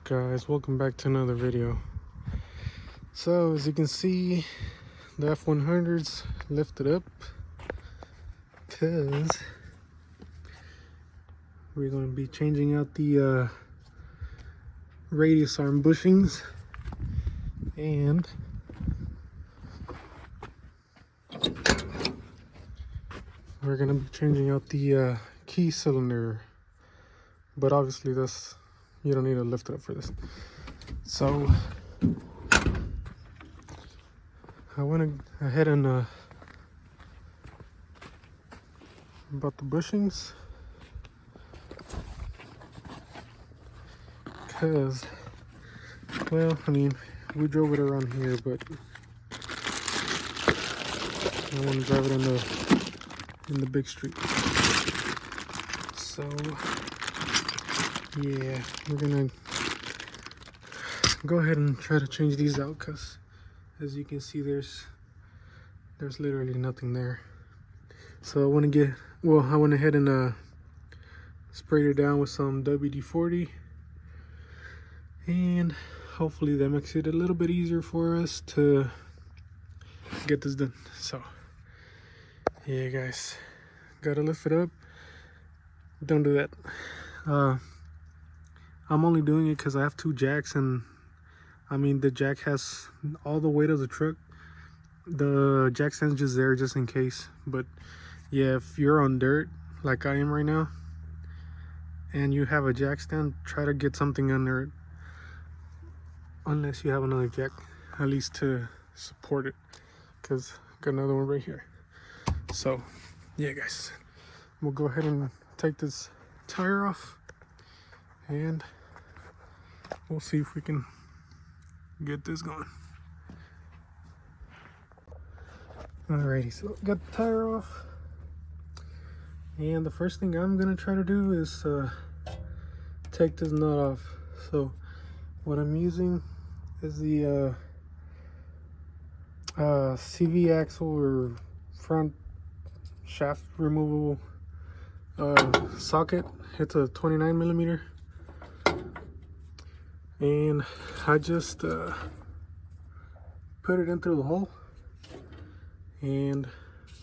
Guys, welcome back to another video. So as you can see, the F100's lifted up because we're going to be changing out the radius arm bushings, and we're going to be changing out the key cylinder, but obviously you don't need to lift it up for this. So I went ahead and bought the bushings because, well, I mean, we drove it around here, but I want to drive it in the big street. So yeah, we're gonna go ahead and try to change these out because, as you can see, there's literally nothing there. So I went ahead and sprayed it down with some WD-40, and hopefully that makes it a little bit easier for us to get this done. So yeah, guys, gotta lift it up. Don't do that. I'm only doing it because I have two jacks, and I mean, the jack has all the weight of the truck. The jack stand's just there just in case. But yeah, if you're on dirt like I am right now and you have a jack stand, try to get something under it, unless you have another jack, at least to support it, because got another one right here. So yeah, guys, we'll go ahead and take this tire off and we'll see if we can get this going. Alrighty, so got the tire off, and the first thing I'm gonna try to do is take this nut off. So what I'm using is the CV axle or front shaft removable socket. It's a 29 millimeter, and I just put it in through the hole and a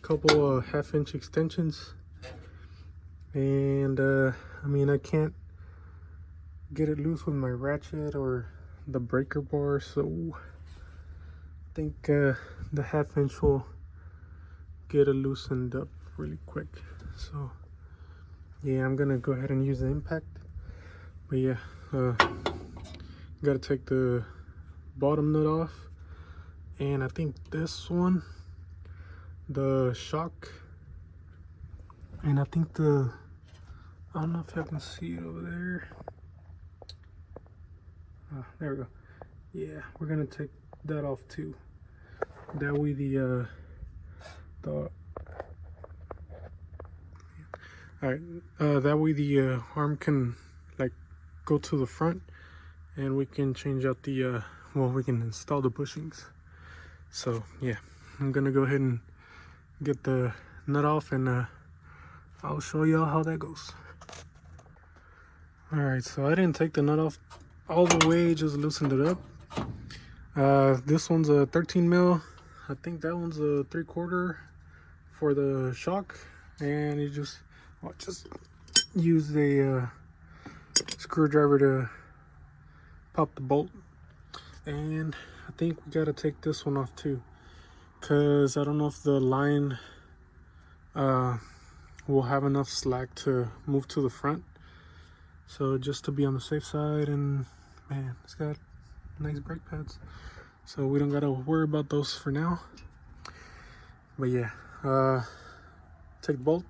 couple of half-inch extensions, and I mean, I can't get it loose with my ratchet or the breaker bar, so I think the half-inch will get it loosened up really quick. So yeah, I'm gonna go ahead and use the impact. But yeah, gotta take the bottom nut off, and I think this one, the shock, and I think I don't know if y'all can see it over there. There we go. Yeah, we're gonna take that off too. That way that way the arm can like go to the front, and we can change out the we can install the bushings. So yeah, I'm gonna go ahead and get the nut off, and I'll show y'all how that goes. Alright, so I didn't take the nut off all the way, just loosened it up. This one's a 13 mil. I think that one's a 3/4 for the shock, and you just use a screwdriver to pop the bolt. And I think we gotta take this one off too, because I don't know if the line will have enough slack to move to the front. So just to be on the safe side, and man, it's got nice brake pads, so we don't gotta worry about those for now. But yeah, take the bolt,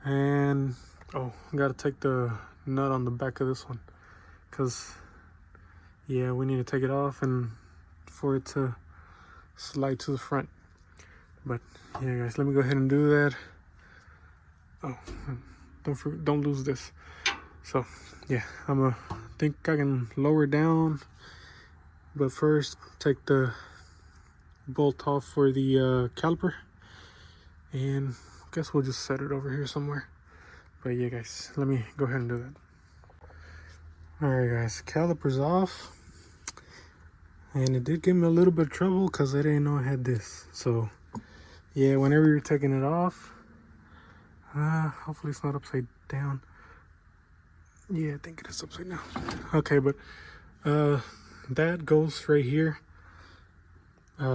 and gotta take the nut on the back of this one, because yeah, we need to take it off and for it to slide to the front. But yeah, guys, let me go ahead and do that. Don't lose this. So yeah, think I can lower it down, but first take the bolt off for the caliper, and I guess we'll just set it over here somewhere. But yeah, guys, let me go ahead and do that. Alright guys, caliper's off. And it did give me a little bit of trouble because I didn't know I had this. So yeah, whenever you're taking it off, hopefully it's not upside down. Yeah, I think it is upside down. Okay, but that goes right here,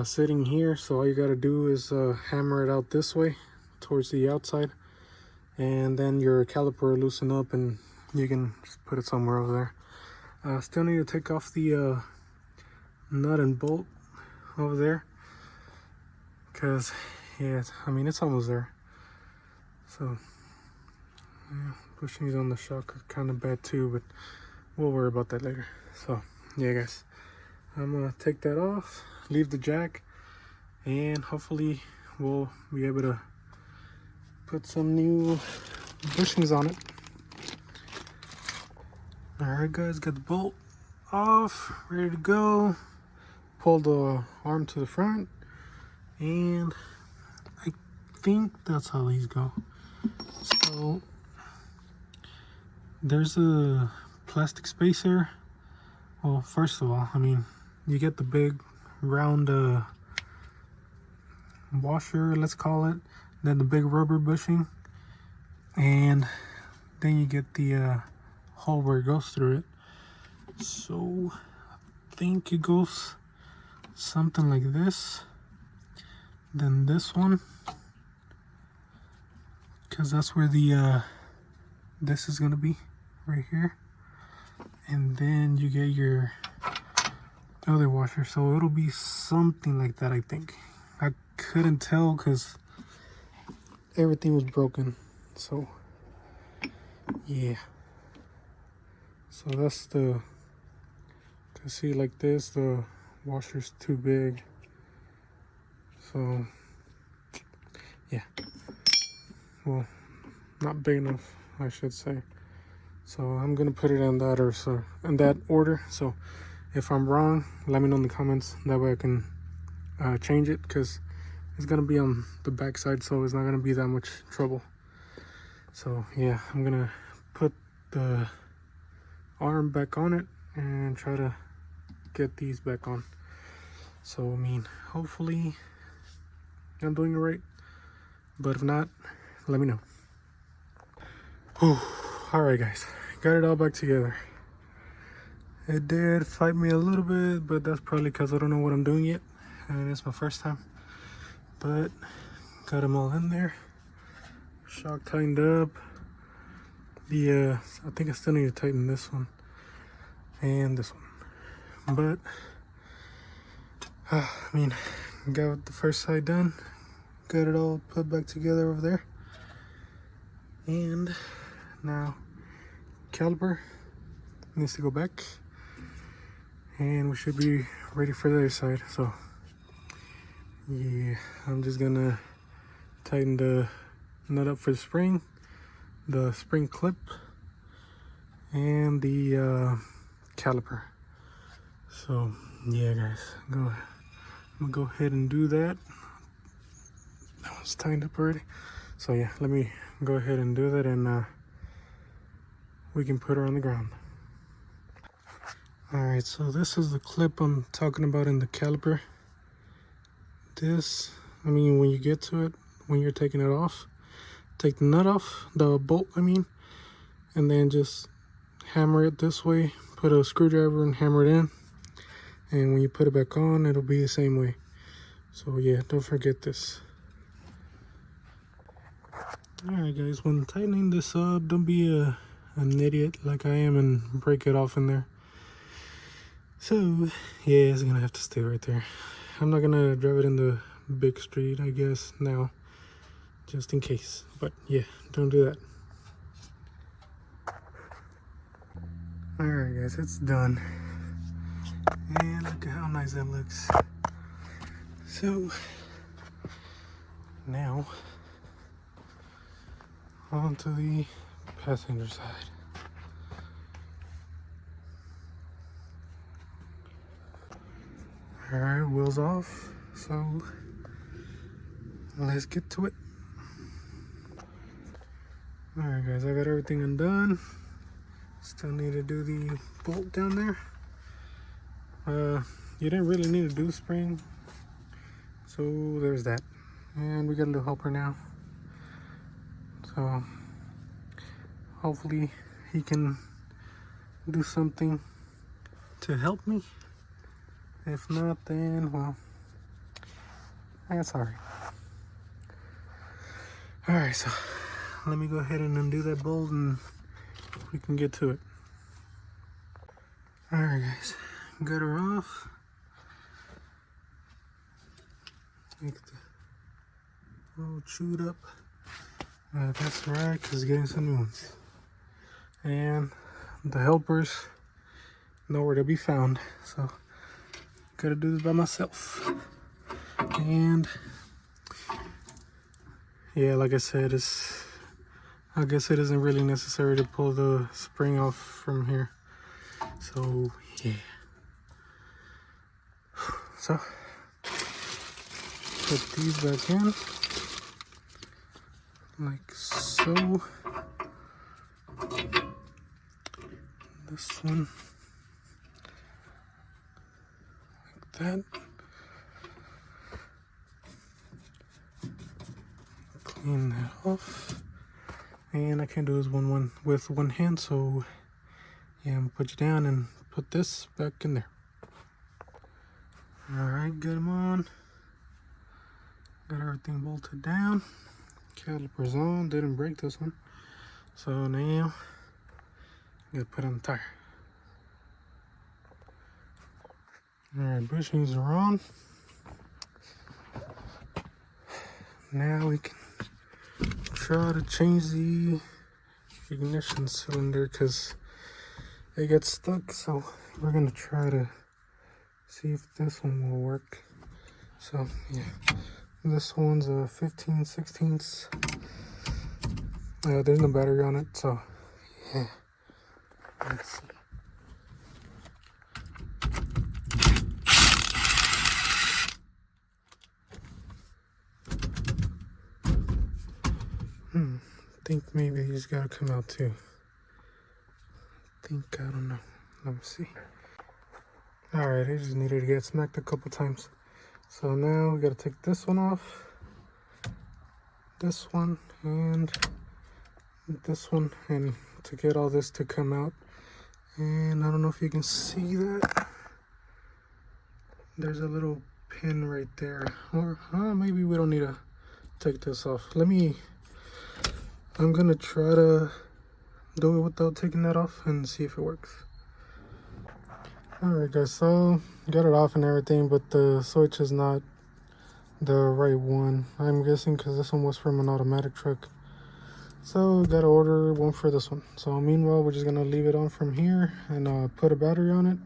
sitting here. So all you gotta do is hammer it out this way towards the outside, and then your caliper will loosen up and you can just put it somewhere over there. Still need to take off the nut and bolt over there, because yeah, I mean it's almost there. So yeah, bushings on the shock are kind of bad too, but we'll worry about that later. So yeah guys, I'm gonna take that off, leave the jack, and hopefully we'll be able to put some new bushings on it. Alright guys, got the bolt off, ready to go. Pull the arm to the front, and I think that's how these go. So there's a plastic spacer. Well, first of all, I mean, you get the big round washer, let's call it, then the big rubber bushing, and then you get the hole where it goes through it. So I think it goes something like this, then this one, because that's where the this is gonna be right here, and then you get your other washer. So it'll be something like that. I think I couldn't tell because everything was broken. So yeah, so that's the, to see like this, the washer's too big. So yeah, well, not big enough, I should say. So I'm gonna put it in that, or so in that order. So if I'm wrong, let me know in the comments. That way I can change it, because it's gonna be on the back side, so it's not gonna be that much trouble. So yeah, I'm gonna put the arm back on it and try to get these back on. So I mean, hopefully I'm doing it right, but if not, let me know. All right guys, got it all back together. It did fight me a little bit, but that's probably because I don't know what I'm doing yet, and it's my first time. But got them all in there, shock tightened up. The I think I still need to tighten this one and this one, but I mean, got the first side done, got it all put back together over there, and now caliper needs to go back, and we should be ready for the other side. So yeah, I'm just gonna tighten the nut up for the spring clip, and the caliper. So yeah guys, I'm gonna go ahead and do that. That one's tightened up already. So yeah, let me go ahead and do that, and we can put her on the ground. All right, so this is the clip I'm talking about in the caliper. This, I mean, when you get to it, when you're taking it off, take the nut off, the bolt I mean, and then just hammer it this way, put a screwdriver and hammer it in, and when you put it back on, it'll be the same way. So yeah, don't forget this. Alright guys, when tightening this up, don't be an idiot like I am and break it off in there. So yeah, it's gonna have to stay right there. I'm not gonna drive it in the big street, I guess, now, just in case. But yeah, don't do that. Alright guys, it's done. And look at how nice that looks. So now onto the passenger side. Alright, wheels off, so let's get to it. Alright guys, I got everything undone. Still need to do the bolt down there. You didn't really need to do the spring, so there's that. And we got a little helper now, so hopefully he can do something to help me. If not, then well, that's alright. Alright, so let me go ahead and undo that bolt and we can get to it. Alright guys, got her off. Get the all chewed up. That's right, because it's getting some new ones. And the helpers nowhere to be found, so gotta do this by myself. And yeah, like I said, I guess it isn't really necessary to pull the spring off from here. So yeah. So put these back in like so. This one like that. Clean that off. And I can't do this one with one hand, so yeah, I'm gonna put you down and put this back in there. Alright, got them on. Got everything bolted down. Calipers on, didn't break this one. So now, gotta put on the tire. Alright, bushings are on. Now we can try to change the ignition cylinder because it gets stuck. So we're gonna try to see if this one will work. So yeah, this one's a 15/16. There's no battery on it, so yeah. Let's see. I think maybe he's gotta come out too. I don't know. Let me see. Alright, I just needed to get smacked a couple times. So now we gotta take this one off, this one, and this one, and to get all this to come out. And I don't know if you can see that. There's a little pin right there. Or maybe we don't need to take this off. I'm gonna try to do it without taking that off and see if it works. Alright guys, so got it off and everything, but the switch is not the right one. I'm guessing because this one was from an automatic truck. So gotta order one for this one. So meanwhile, we're just gonna leave it on from here and put a battery on it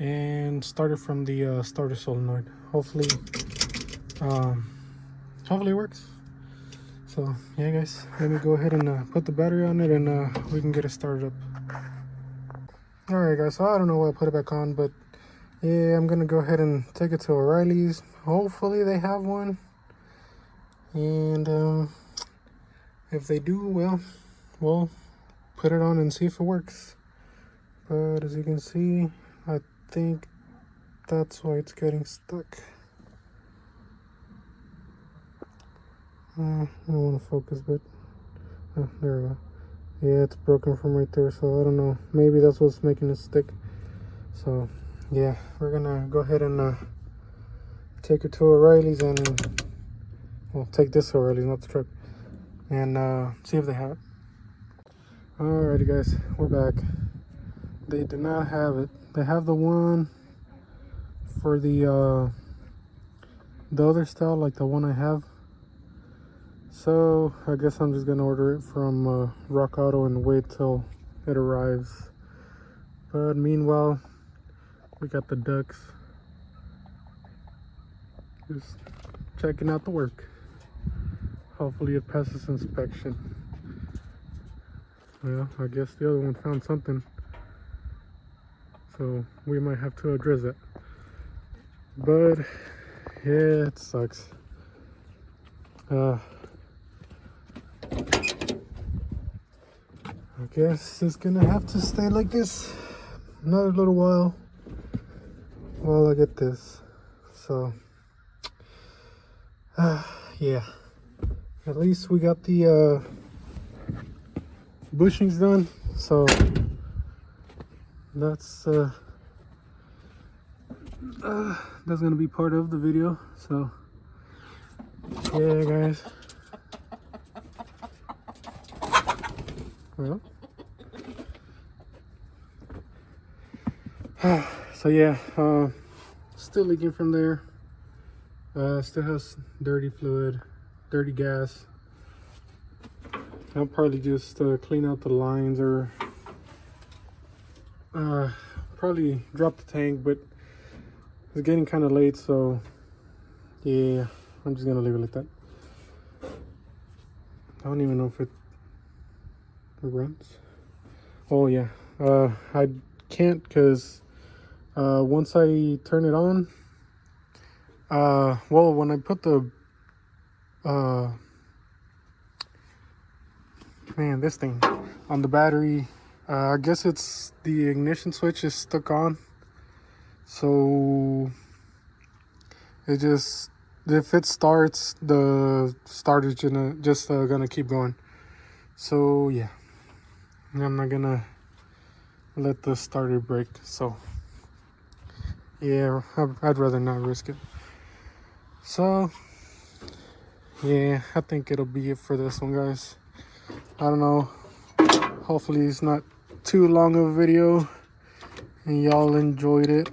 and start it from the starter solenoid. Hopefully it works. So yeah guys, let me go ahead and put the battery on it and we can get it started up. Alright guys, so I don't know why I put it back on, but yeah, I'm gonna go ahead and take it to O'Reilly's. Hopefully they have one. And if they do, well, we'll put it on and see if it works. But as you can see, I think that's why it's getting stuck. I don't want to focus, but there we go. Yeah, it's broken from right there, so I don't know. Maybe that's what's making it stick. So yeah, we're gonna go ahead and take it to O'Reilly's and well, take this to O'Reilly's, not the truck, and see if they have it. Alrighty guys, we're back. They do not have it. They have the one for the other style, like the one I have. So I guess I'm just gonna order it from Rock Auto and wait till it arrives. But meanwhile, we got the ducks just checking out the work. Hopefully it passes inspection. Well, I guess the other one found something, so we might have to address that. But yeah, it sucks. I guess it's gonna have to stay like this another little while I get this. So yeah, at least we got the bushings done, so that's gonna be part of the video. So yeah, guys. Well, so yeah, still leaking from there. Still has dirty fluid, dirty gas. I'll probably just clean out the lines, or probably drop the tank, but it's getting kind of late, so yeah, I'm just gonna leave it like that. I don't even know if it runs. Oh yeah, I can't, because once I turn it on, well, when I put the this thing on the battery, I guess it's the ignition switch is stuck on, so it just, if it starts, the starter's gonna keep going. So yeah, I'm not gonna let the starter break. So yeah, I'd rather not risk it. So yeah, I think it'll be it for this one, guys. I don't know, hopefully it's not too long of a video and y'all enjoyed it,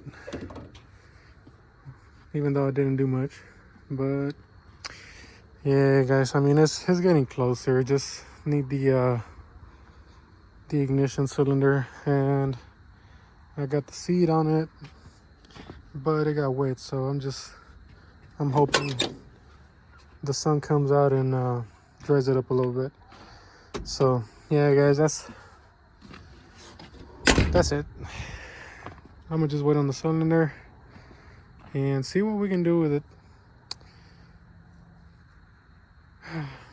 even though I didn't do much. But yeah, guys, I mean, it's getting closer. Just need the ignition cylinder, and I got the seat on it, but it got wet, so I'm hoping the sun comes out and dries it up a little bit. So yeah, guys, that's it. I'm gonna just wait on the cylinder and see what we can do with it.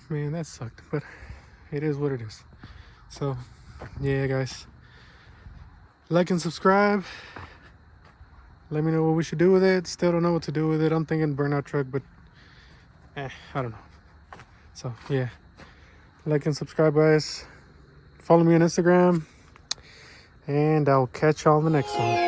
Man, that sucked, but it is what it is. So yeah, guys, like and subscribe. Let me know what we should do with it. Still don't know what to do with it. I'm thinking burnout truck, but I don't know. So yeah, like and subscribe, guys. Follow me on Instagram, and I'll catch y'all in the next one.